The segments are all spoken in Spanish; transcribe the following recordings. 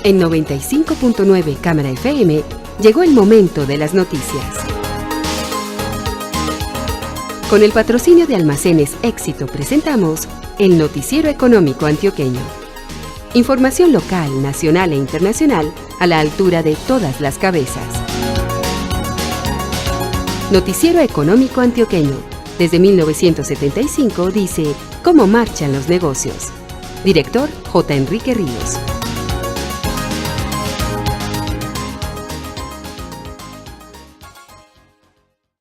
En 95.9 Cámara FM llegó el momento de las noticias. Con el patrocinio de Almacenes Éxito presentamos el Noticiero Económico Antioqueño. Información local, nacional e internacional a la altura de todas las cabezas. Noticiero Económico Antioqueño. Desde 1975 dice cómo marchan los negocios. Director J. Enrique Ríos.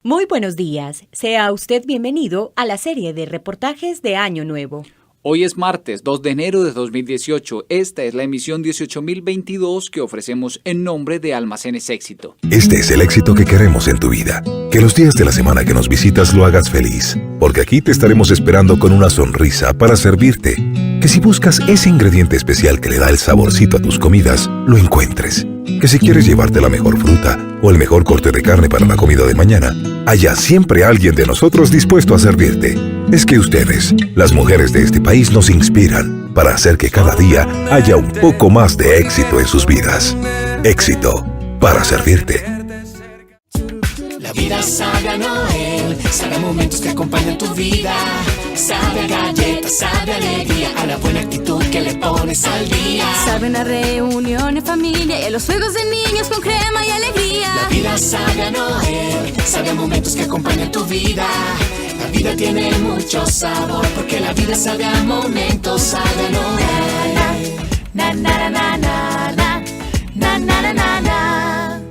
Muy buenos días. Sea usted bienvenido a la serie de reportajes de Año Nuevo. Hoy es martes 2 de enero de 2018. Esta es la emisión 18.022 que ofrecemos en nombre de Almacenes Éxito. Este es el éxito que queremos en tu vida. Que los días de la semana que nos visitas lo hagas feliz. Porque aquí te estaremos esperando con una sonrisa para servirte. Que si buscas ese ingrediente especial que le da el saborcito a tus comidas, lo encuentres. Que si quieres llevarte la mejor fruta o el mejor corte de carne para la comida de mañana, haya siempre alguien de nosotros dispuesto a servirte. Es que ustedes, las mujeres de este país, nos inspiran para hacer que cada día haya un poco más de éxito en sus vidas. Éxito para servirte. La vida sabe a Noel, sabe a momentos que acompañan tu vida. Sabe a galletas, sabe a alegría, a la buena actitud que le pones al día. Sabe a una reunión en familia y a los juegos de niños con crema y alegría. La vida sabe a Noel, sabe a momentos que acompañan tu vida. La vida tiene mucho sabor, porque la vida sabe a momentos, sabe a Noel. Na na na na na na na na na na.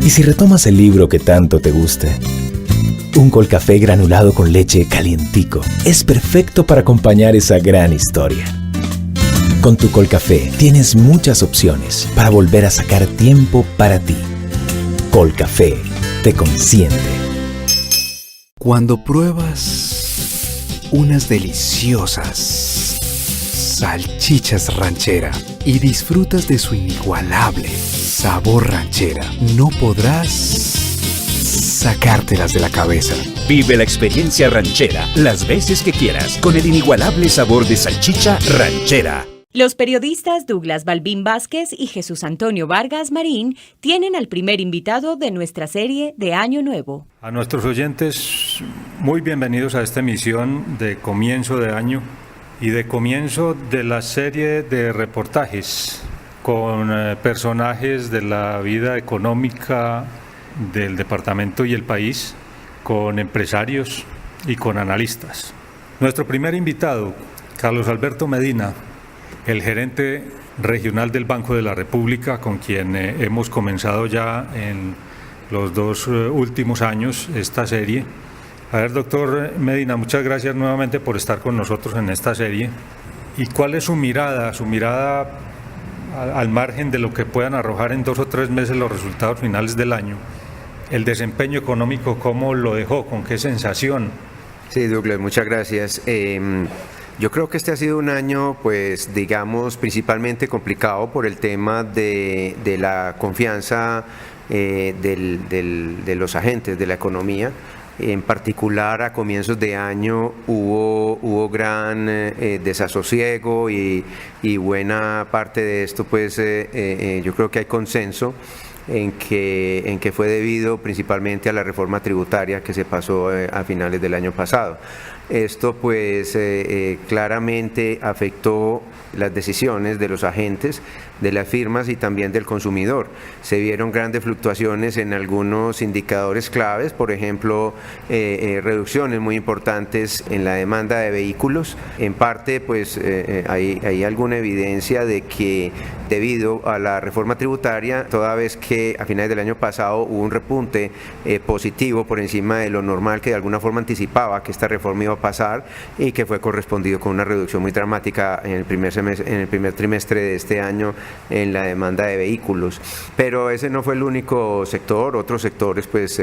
¿Y si retomas el libro que tanto te gusta? Un Colcafé granulado con leche calientico es perfecto para acompañar esa gran historia. Con tu Colcafé tienes muchas opciones para volver a sacar tiempo para ti. Colcafé te consiente. Cuando pruebas unas deliciosas salchichas ranchera y disfrutas de su inigualable sabor ranchera, no podrás sacártelas de la cabeza. Vive la experiencia ranchera las veces que quieras con el inigualable sabor de salchicha ranchera. Los periodistas Douglas Balbín Vázquez y Jesús Antonio Vargas Marín tienen al primer invitado de nuestra serie de Año Nuevo. A nuestros oyentes, muy bienvenidos a esta emisión de comienzo de año y de comienzo de la serie de reportajes con personajes de la vida económica del departamento y el país, con empresarios y con analistas. Nuestro primer invitado, Carlos Alberto Medina, el gerente regional del Banco de la República, con quien hemos comenzado ya en los 2 últimos años esta serie. A ver, doctor Medina, muchas gracias nuevamente por estar con nosotros en esta serie. ¿Y cuál es su mirada al margen de lo que puedan arrojar en 2 o 3 meses los resultados finales del año? El desempeño económico, ¿cómo lo dejó? ¿Con qué sensación? Sí, Douglas, muchas gracias. Yo creo que este ha sido un año, pues, digamos, principalmente complicado por el tema de la confianza de los agentes de la economía. En particular, a comienzos de año hubo gran desasosiego y buena parte de esto, pues, yo creo que hay consenso en que fue debido principalmente a la reforma tributaria que se pasó a finales del año pasado. Esto pues claramente afectó las decisiones de los agentes, de las firmas y también del consumidor. Se vieron grandes fluctuaciones en algunos indicadores claves, por ejemplo, reducciones muy importantes en la demanda de vehículos. En parte pues hay alguna evidencia de que debido a la reforma tributaria, toda vez que a finales del año pasado hubo un repunte positivo por encima de lo normal que de alguna forma anticipaba que esta reforma iba a pasar y que fue correspondido con una reducción muy dramática en el primer trimestre de este año en la demanda de vehículos. Pero ese no fue el único sector, otros sectores pues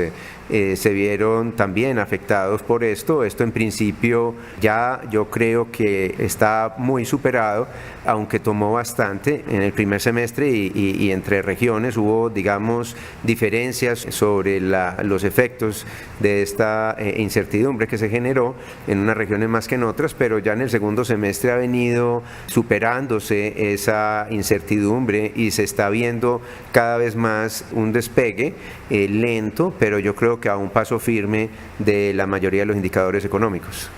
se vieron también afectados por esto. Esto en principio ya yo creo que está muy superado, aunque tomó bastante en el primer semestre y entre regiones hubo, digamos, diferencias sobre los efectos de esta incertidumbre que se generó en unas regiones más que en otras, pero ya en el segundo semestre ha venido superando superándose esa incertidumbre y se está viendo cada vez más un despegue lento, pero yo creo que a un paso firme de la mayoría de los indicadores económicos.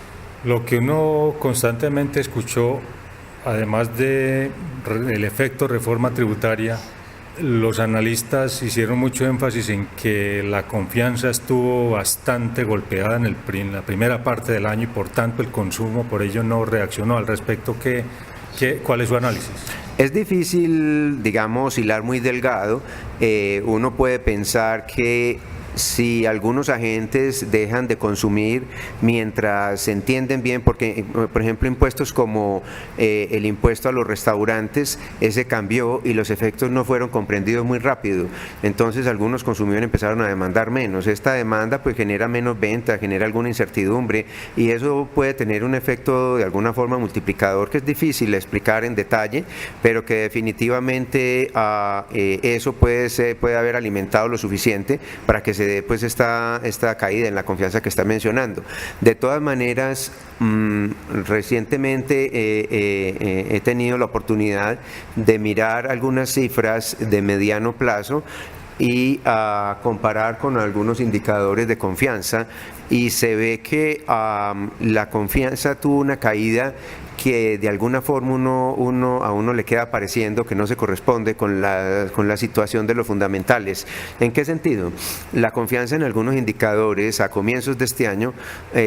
Lo que uno constantemente escuchó, además del efecto reforma tributaria, los analistas hicieron mucho énfasis en que la confianza estuvo bastante golpeada en la primera parte del año y por tanto el consumo por ello no reaccionó al respecto. ¿Cuál es su análisis? Es difícil, digamos, hilar muy delgado. Uno puede pensar que si algunos agentes dejan de consumir mientras se entienden bien, porque por ejemplo impuestos como el impuesto a los restaurantes, ese cambió y los efectos no fueron comprendidos muy rápido, entonces algunos consumidores empezaron a demandar menos. Esta demanda pues genera menos venta, genera alguna incertidumbre y eso puede tener un efecto de alguna forma multiplicador que es difícil explicar en detalle, pero que definitivamente eso puede haber alimentado lo suficiente para que se dé pues esta caída en la confianza que está mencionando. De todas maneras, recientemente he tenido la oportunidad de mirar algunas cifras de mediano plazo y a comparar con algunos indicadores de confianza y se ve que la confianza tuvo una caída que de alguna forma a uno le queda pareciendo que no se corresponde con la situación de los fundamentales. ¿En qué sentido? La confianza en algunos indicadores a comienzos de este año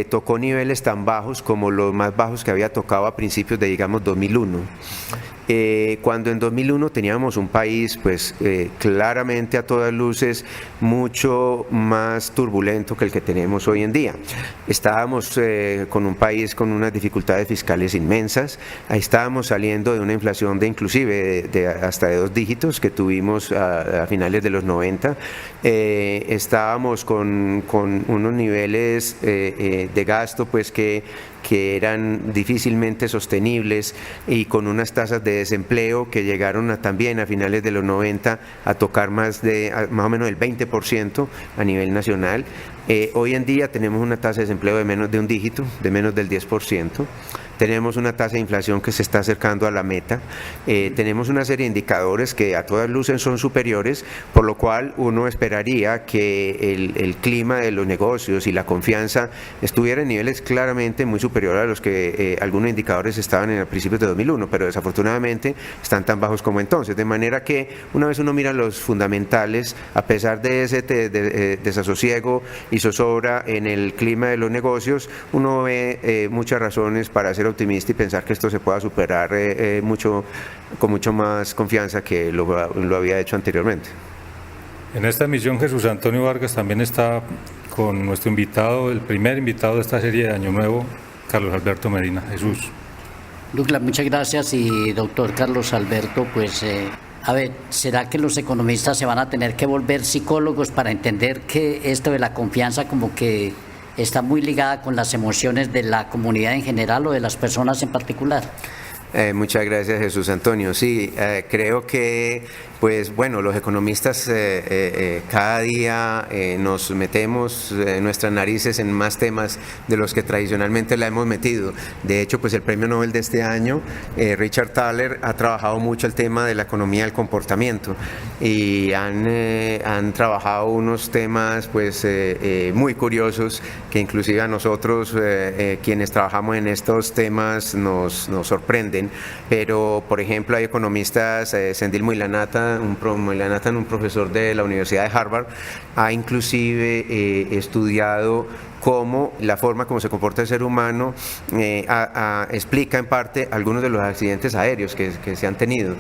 tocó niveles tan bajos como los más bajos que había tocado a principios de, digamos, 2001. Cuando en 2001 teníamos un país pues claramente a todas luces mucho más turbulento que el que tenemos hoy en día. Estábamos con un país con unas dificultades fiscales inmensas, ahí estábamos saliendo de una inflación de hasta de 2 dígitos que tuvimos a finales de los 90, estábamos con unos niveles de gasto pues que eran difícilmente sostenibles y con unas tasas de desempleo que llegaron también a finales de los 90 a tocar más o menos el 20% a nivel nacional. Hoy en día tenemos una tasa de desempleo de menos de un dígito, de menos del 10%. Tenemos una tasa de inflación que se está acercando a la meta, tenemos una serie de indicadores que a todas luces son superiores, por lo cual uno esperaría que el clima de los negocios y la confianza estuviera en niveles claramente muy superiores a los que algunos indicadores estaban en principios de 2001, pero desafortunadamente están tan bajos como entonces, de manera que una vez uno mira los fundamentales, a pesar de ese desasosiego y zozobra en el clima de los negocios, uno ve muchas razones para ser optimista y pensar que esto se pueda superar con mucho más confianza que lo había hecho anteriormente. En esta emisión Jesús Antonio Vargas también está con nuestro invitado, el primer invitado de esta serie de Año Nuevo, Carlos Alberto Medina. Jesús. Douglas, muchas gracias. Y doctor Carlos Alberto, pues a ver, ¿será que los economistas se van a tener que volver psicólogos para entender que esto de la confianza como que está muy ligada con las emociones de la comunidad en general o de las personas en particular? Muchas gracias, Jesús Antonio. Sí, creo que pues bueno, los economistas cada día nos metemos nuestras narices en más temas de los que tradicionalmente la hemos metido. De hecho, pues el premio Nobel de este año, Richard Thaler, ha trabajado mucho el tema de la economía del comportamiento y han trabajado unos temas pues muy curiosos que inclusive a nosotros quienes trabajamos en estos temas nos sorprenden. Pero por ejemplo hay economistas, Sendil Moilanathan, un profesor de la Universidad de Harvard, ha inclusive estudiado cómo la forma como se comporta el ser humano explica en parte algunos de los accidentes aéreos que se han tenido,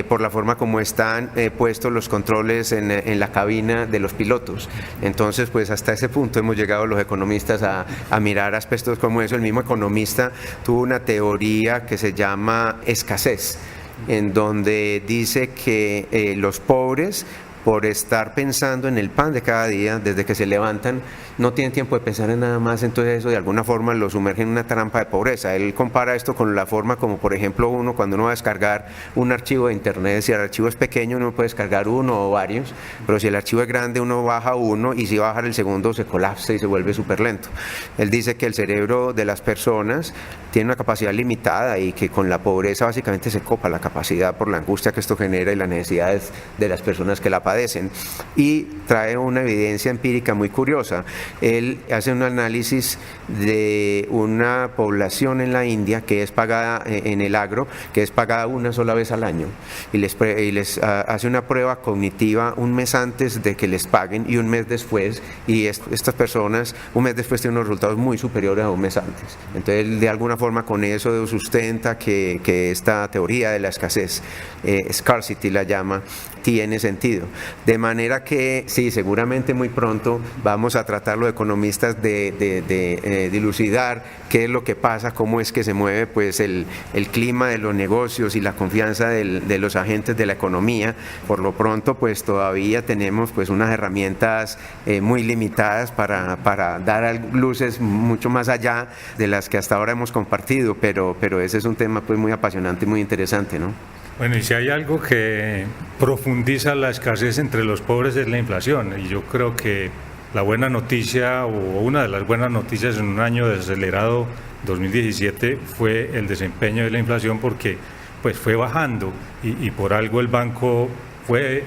por la forma como están puestos los controles en la cabina de los pilotos. Entonces, pues hasta ese punto hemos llegado los economistas a mirar aspectos como eso. El mismo economista tuvo una teoría que se llama escasez, en donde dice que los pobres, por estar pensando en el pan de cada día, desde que se levantan, no tienen tiempo de pensar en nada más, entonces eso de alguna forma lo sumerge en una trampa de pobreza. Él compara esto con la forma como, por ejemplo, cuando uno va a descargar un archivo de internet, si el archivo es pequeño uno puede descargar uno o varios, pero si el archivo es grande uno baja uno y si va a bajar el segundo se colapsa y se vuelve súper lento. Él dice que el cerebro de las personas tiene una capacidad limitada y que con la pobreza básicamente se copa la capacidad por la angustia que esto genera y las necesidades de las personas que la padecen. Y trae una evidencia empírica muy curiosa. Él hace un análisis de una población en la India que es pagada en el agro, que es pagada una sola vez al año, y les hace una prueba cognitiva un mes antes de que les paguen y un mes después, y estas personas un mes después tienen unos resultados muy superiores a un mes antes. Entonces, de alguna forma con eso sustenta que esta teoría de la escasez, scarcity la llama, tiene sentido. De manera que sí, seguramente muy pronto vamos a tratar los economistas de dilucidar qué es lo que pasa, cómo es que se mueve pues el clima de los negocios y la confianza de los agentes de la economía. Por lo pronto pues todavía tenemos pues unas herramientas muy limitadas para dar luces mucho más allá de las que hasta ahora hemos compartido, pero ese es un tema pues muy apasionante y muy interesante, ¿no? Bueno, y si hay algo que profundiza la escasez entre los pobres es la inflación, y yo creo que la buena noticia, o una de las buenas noticias en un año desacelerado 2017 fue el desempeño de la inflación, porque pues fue bajando y por algo el banco fue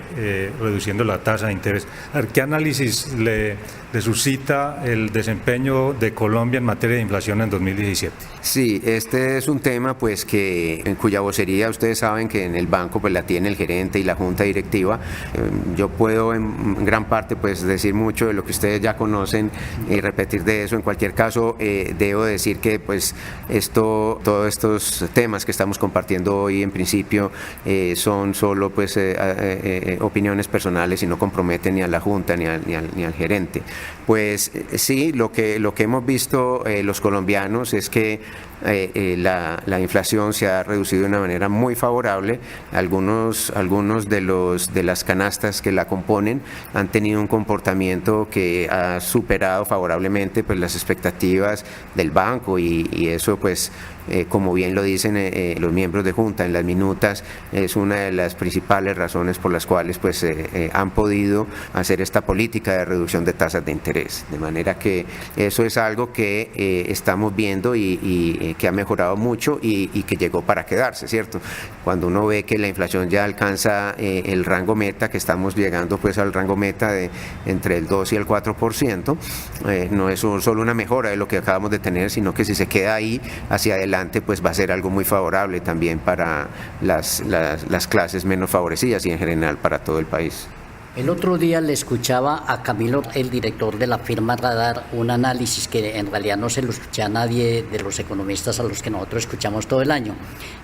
reduciendo la tasa de interés. A ver, ¿qué análisis le suscita el desempeño de Colombia en materia de inflación en 2017? Sí, este es un tema pues en cuya vocería ustedes saben que en el banco pues la tiene el gerente y la junta directiva. Yo puedo en gran parte pues decir mucho de lo que ustedes ya conocen y repetir de eso. En cualquier caso debo decir que pues todos estos temas que estamos compartiendo hoy en principio son solo pues opiniones personales y no comprometen ni a la junta ni al gerente. Pues sí, lo que hemos visto los colombianos es que la inflación se ha reducido de una manera muy favorable. Algunos de las canastas que la componen han tenido un comportamiento que ha superado favorablemente pues las expectativas del banco, y eso pues como bien lo dicen los miembros de junta en las minutas, es una de las principales razones por las cuales pues han podido hacer esta política de reducción de tasas de interés. De manera que eso es algo que estamos viendo y que ha mejorado mucho y que llegó para quedarse, ¿cierto? Cuando uno ve que la inflación ya alcanza el rango meta, que estamos llegando pues al rango meta de entre el 2 y el 4%, no es solo una mejora de lo que acabamos de tener, sino que si se queda ahí hacia adelante pues va a ser algo muy favorable también para las clases menos favorecidas y en general para todo el país. El otro día le escuchaba a Camilo, el director de la firma Radar, un análisis que en realidad no se lo escuché a nadie de los economistas a los que nosotros escuchamos todo el año,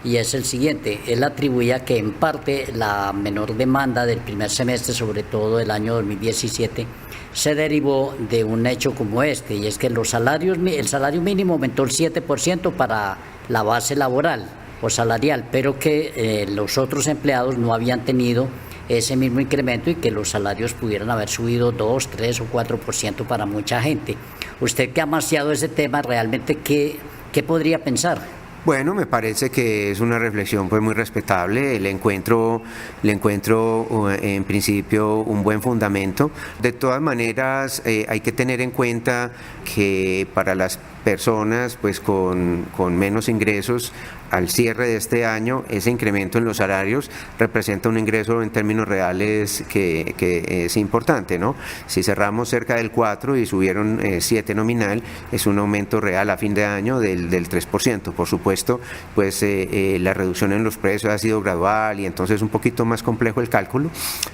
y es el siguiente. Él atribuía que en parte la menor demanda del primer semestre, sobre todo del año 2017, se derivó de un hecho como este, y es que el salario mínimo aumentó el 7% para la base laboral o salarial, pero que los otros empleados no habían tenido ese mismo incremento y que los salarios pudieran haber subido 2, 3 o 4% para mucha gente. Usted que ha amaciado ese tema, realmente, ¿qué podría pensar? Bueno, me parece que es una reflexión pues muy respetable. Le encuentro en principio un buen fundamento. De todas maneras, hay que tener en cuenta que para las personas pues con menos ingresos al cierre de este año, ese incremento en los salarios representa un ingreso en términos reales que es importante, ¿no? Si cerramos cerca del 4 y subieron 7 nominal, es un aumento real a fin de año del 3%. Por supuesto, pues la reducción en los precios ha sido gradual y entonces un poquito más complejo el cálculo,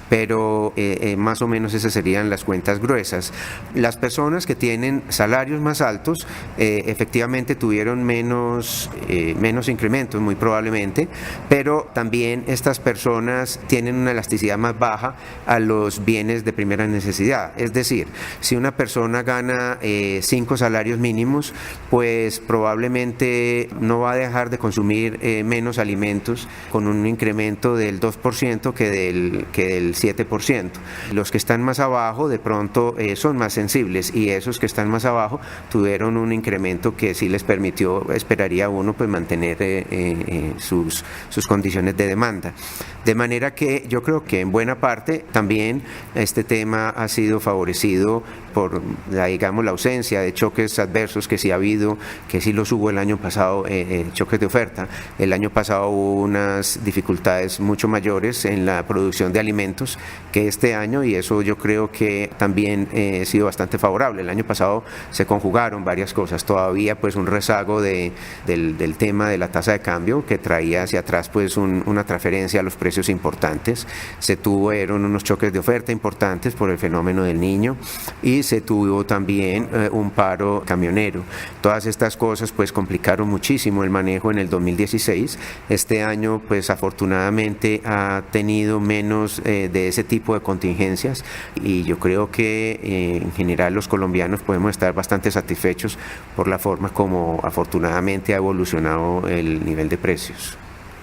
pero más o menos esas serían las cuentas gruesas. Las personas que tienen salarios más altos efectivamente tuvieron menos incrementos muy probablemente, pero también estas personas tienen una elasticidad más baja a los bienes de primera necesidad. Es decir, si una persona gana 5 salarios mínimos, pues probablemente no va a dejar de consumir menos alimentos con un incremento del 2% que del 7%. Los que están más abajo de pronto son más sensibles, y esos que están más abajo tuvieron un incremento que sí les permitió, esperaría uno, pues mantener sus condiciones de demanda. De manera que yo creo que en buena parte también este tema ha sido favorecido digamos, la ausencia de choques adversos que sí ha habido, que sí los hubo el año pasado, choques de oferta. El año pasado hubo unas dificultades mucho mayores en la producción de alimentos que este año, y eso yo creo que también ha sido bastante favorable. El año pasado se conjugaron varias cosas, todavía pues un rezago del tema de la tasa de cambio que traía hacia atrás pues una transferencia a los precios importantes. Se tuvieron unos choques de oferta importantes por el fenómeno del Niño y se tuvo también un paro camionero. Todas estas cosas pues complicaron muchísimo el manejo en el 2016. Este año pues afortunadamente ha tenido menos de ese tipo de contingencias, y yo creo que en general los colombianos podemos estar bastante satisfechos por la forma como afortunadamente ha evolucionado el nivel de precios.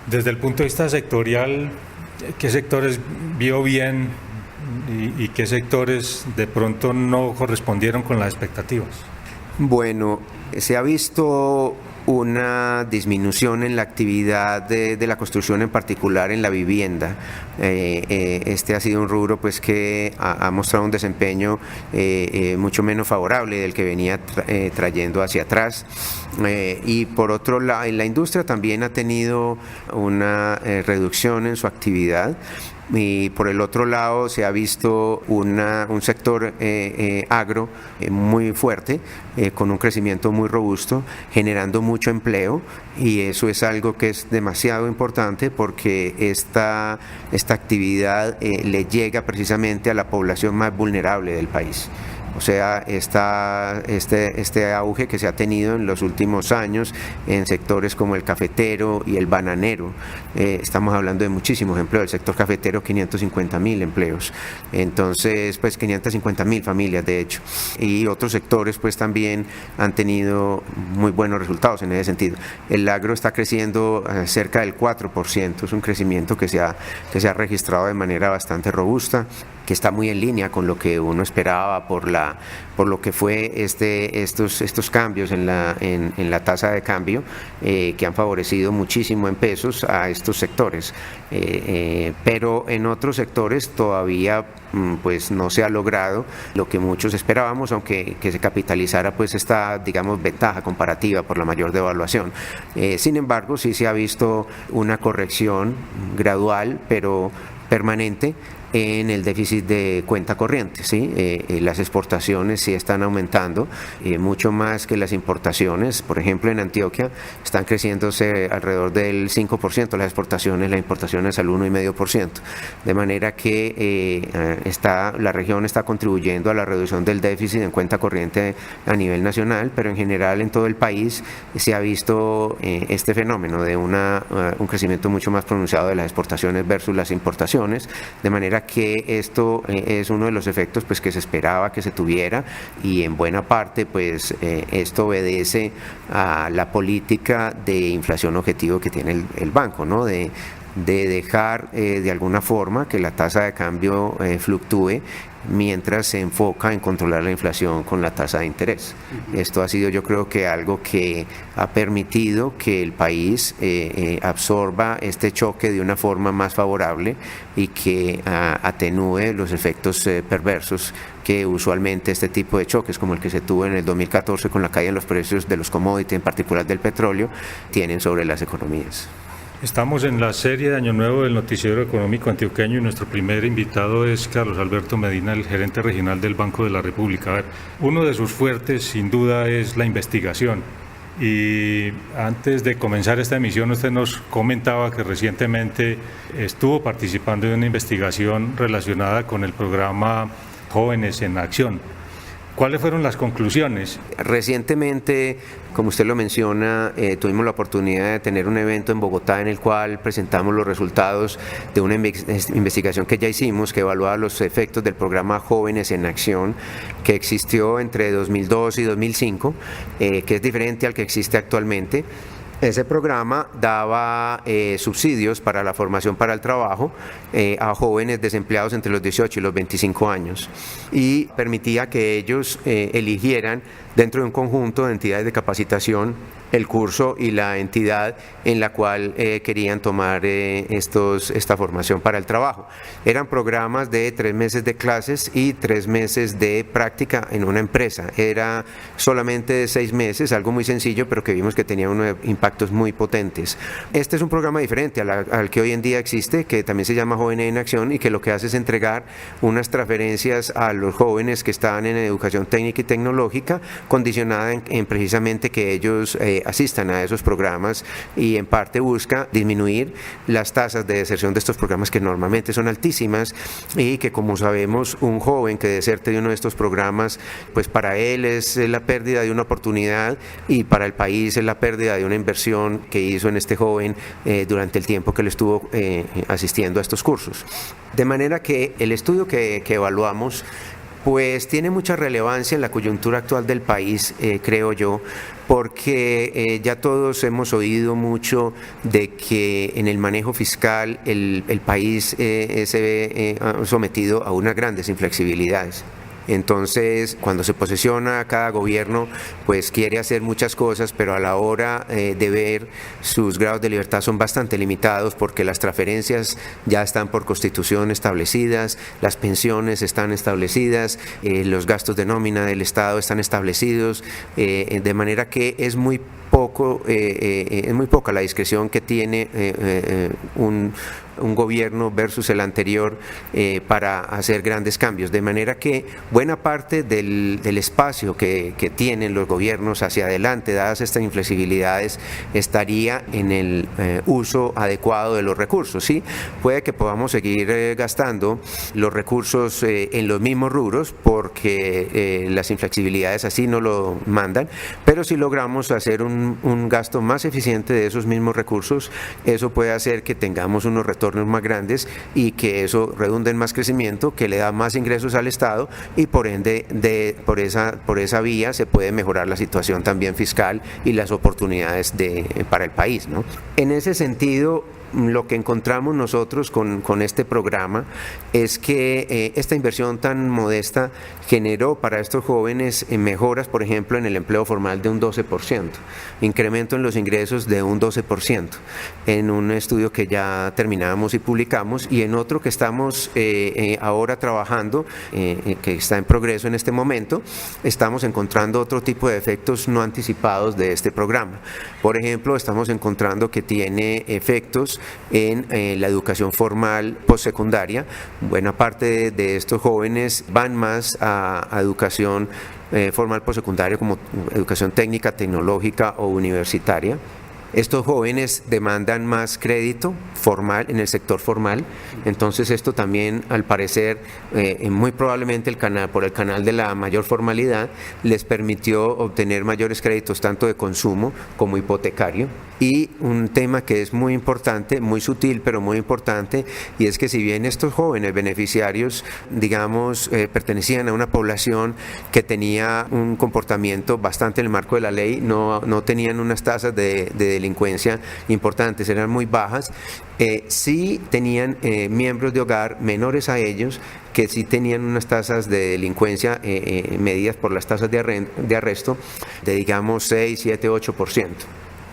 Desde el punto de vista sectorial, ¿qué sectores vio bien y qué sectores de pronto no correspondieron con las expectativas? Bueno, se ha visto una disminución en la actividad de la construcción, en particular en la vivienda. Este ha sido un rubro pues que ha mostrado un desempeño mucho menos favorable del que venía trayendo hacia atrás. Y por otro lado, la industria también ha tenido una reducción en su actividad. Y por el otro lado se ha visto un sector agro muy fuerte, con un crecimiento muy robusto, generando mucho empleo, y eso es algo que es demasiado importante porque esta actividad le llega precisamente a la población más vulnerable del país. O sea, este auge que se ha tenido en los últimos años en sectores como el cafetero y el bananero, estamos hablando de muchísimos empleos. El sector cafetero, 550.000 empleos, entonces pues 550.000 familias de hecho, y otros sectores pues también han tenido muy buenos resultados en ese sentido. El agro está creciendo cerca del 4%, es un crecimiento que se ha registrado de manera bastante robusta, que está muy en línea con lo que uno esperaba por lo que fue estos cambios en la tasa de cambio, que han favorecido muchísimo en pesos a estos sectores, pero en otros sectores todavía pues no se ha logrado lo que muchos esperábamos, aunque que se capitalizara pues esta, digamos, ventaja comparativa por la mayor devaluación. Sin embargo, sí se ha visto una corrección gradual pero permanente en el déficit de cuenta corriente, ¿sí? Las exportaciones sí están aumentando mucho más que las importaciones. Por ejemplo, en Antioquia están creciéndose alrededor del 5% las exportaciones, las importaciones al 1,5%, de manera que la región está contribuyendo a la reducción del déficit en cuenta corriente a nivel nacional, pero en general en todo el país se ha visto este fenómeno de un crecimiento mucho más pronunciado de las exportaciones versus las importaciones, de manera que esto es uno de los efectos pues que se esperaba que se tuviera, y en buena parte pues esto obedece a la política de inflación objetivo que tiene el banco, ¿no? De dejar de alguna forma que la tasa de cambio fluctúe mientras se enfoca en controlar la inflación con la tasa de interés. Esto ha sido, yo creo, que algo que ha permitido que el país absorba este choque de una forma más favorable y que atenúe los efectos perversos que usualmente este tipo de choques, como el que se tuvo en el 2014 con la caída en los precios de los commodities, en particular del petróleo, tienen sobre las economías. Estamos en la serie de Año Nuevo del Noticiero Económico Antioqueño y nuestro primer invitado es Carlos Alberto Medina, el gerente regional del Banco de la República. A ver, uno de sus fuertes sin duda es la investigación. Y antes de comenzar esta emisión usted nos comentaba que recientemente estuvo participando en una investigación relacionada con el programa Jóvenes en Acción. ¿Cuáles fueron las conclusiones? Recientemente, como usted lo menciona, tuvimos la oportunidad de tener un evento en Bogotá en el cual presentamos los resultados de una investigación que ya hicimos, que evaluaba los efectos del programa Jóvenes en Acción, que existió entre 2002 y 2005, que es diferente al que existe actualmente. Ese programa daba subsidios para la formación para el trabajo a jóvenes desempleados entre los 18 y los 25 años y permitía que ellos eligieran dentro de un conjunto de entidades de capacitación el curso y la entidad en la cual querían tomar esta formación para el trabajo. Eran programas de 3 meses de clases y 3 meses de práctica en una empresa. Era solamente de 6 meses, algo muy sencillo, pero que vimos que tenía unos impactos muy potentes. Este es un programa diferente al que hoy en día existe, que también se llama Jóvenes en Acción, y que lo que hace es entregar unas transferencias a los jóvenes que están en educación técnica y tecnológica, condicionada en precisamente que ellos asistan a esos programas, y en parte busca disminuir las tasas de deserción de estos programas, que normalmente son altísimas, y que, como sabemos, un joven que deserte de uno de estos programas, pues para él es la pérdida de una oportunidad, y para el país es la pérdida de una inversión que hizo en este joven durante el tiempo que él estuvo asistiendo a estos cursos. De manera que el estudio que evaluamos pues tiene mucha relevancia en la coyuntura actual del país, creo yo, porque ya todos hemos oído mucho de que en el manejo fiscal el país se ve sometido a unas grandes inflexibilidades. Entonces, cuando se posesiona, cada gobierno pues quiere hacer muchas cosas, pero a la hora de ver, sus grados de libertad son bastante limitados, porque las transferencias ya están por constitución establecidas, las pensiones están establecidas, los gastos de nómina del Estado están establecidos, de manera que es muy poca la discreción que tiene un gobierno versus el anterior para hacer grandes cambios, de manera que buena parte del espacio que tienen los gobiernos hacia adelante, dadas estas inflexibilidades, estaría en el uso adecuado de los recursos. ¿Sí? Puede que podamos seguir gastando los recursos en los mismos rubros, porque las inflexibilidades así no lo mandan, pero si logramos hacer un gasto más eficiente de esos mismos recursos, eso puede hacer que tengamos unos retornos más grandes, y que eso redunde en más crecimiento, que le da más ingresos al Estado, y por ende por esa vía se puede mejorar la situación también fiscal y las oportunidades para el país, ¿no? En ese sentido, lo que encontramos nosotros con este programa es que esta inversión tan modesta generó para estos jóvenes mejoras, por ejemplo, en el empleo formal de un 12%, incremento en los ingresos de un 12%, en un estudio que ya terminamos y publicamos, y en otro que estamos ahora trabajando, que está en progreso en este momento, estamos encontrando otro tipo de efectos no anticipados de este programa. Por ejemplo, estamos encontrando que tiene efectos en la educación formal postsecundaria. Buena parte de estos jóvenes van más a educación formal postsecundaria, como educación técnica, tecnológica o universitaria. Estos jóvenes demandan más crédito formal en el sector formal, entonces esto también, al parecer, muy probablemente por el canal de la mayor formalidad, les permitió obtener mayores créditos tanto de consumo como hipotecario. Y un tema que es muy importante, muy sutil pero muy importante, y es que si bien estos jóvenes beneficiarios, digamos, pertenecían a una población que tenía un comportamiento bastante en el marco de la ley, no tenían unas tasas de delincuencia importantes, eran muy bajas, sí tenían miembros de hogar menores a ellos, que sí tenían unas tasas de delincuencia medidas por las tasas de arresto de, digamos, 6, 7, 8%.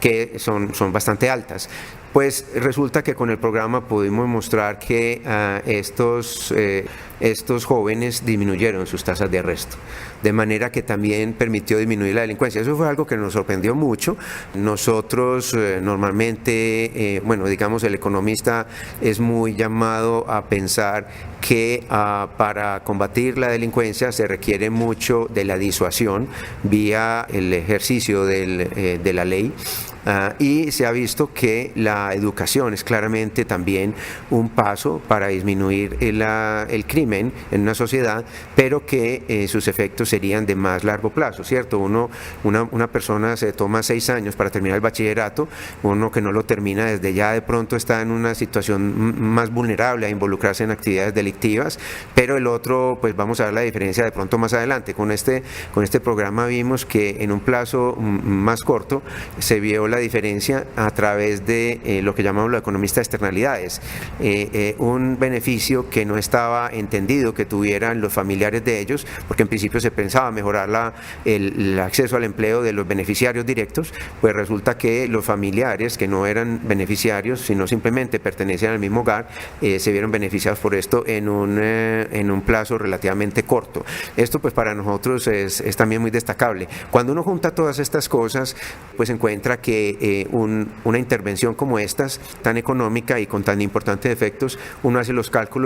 Que son bastante altas. Pues resulta que con el programa pudimos mostrar que estos jóvenes disminuyeron sus tasas de arresto, de manera que también permitió disminuir la delincuencia. Eso fue algo que nos sorprendió mucho. Nosotros normalmente, digamos, el economista es muy llamado a pensar que para combatir la delincuencia se requiere mucho de la disuasión vía el ejercicio de la ley. Y se ha visto que la educación es claramente también un paso para disminuir el crimen en una sociedad, pero que sus efectos serían de más largo plazo, ¿cierto? Una persona se toma 6 años para terminar el bachillerato, uno que no lo termina desde ya de pronto está en una situación más vulnerable a involucrarse en actividades delictivas, pero el otro, pues vamos a ver la diferencia de pronto más adelante. Con este programa vimos que en un plazo más corto se vio la la diferencia a través de lo que llamamos los economistas externalidades, un beneficio que no estaba entendido que tuvieran los familiares de ellos, porque en principio se pensaba mejorar el acceso al empleo de los beneficiarios directos, pues resulta que los familiares que no eran beneficiarios, sino simplemente pertenecían al mismo hogar, se vieron beneficiados por esto en un plazo relativamente corto. Esto pues para nosotros es también muy destacable. Cuando uno junta todas estas cosas, pues encuentra que una intervención como estas, tan económica y con tan importantes efectos, uno hace los cálculos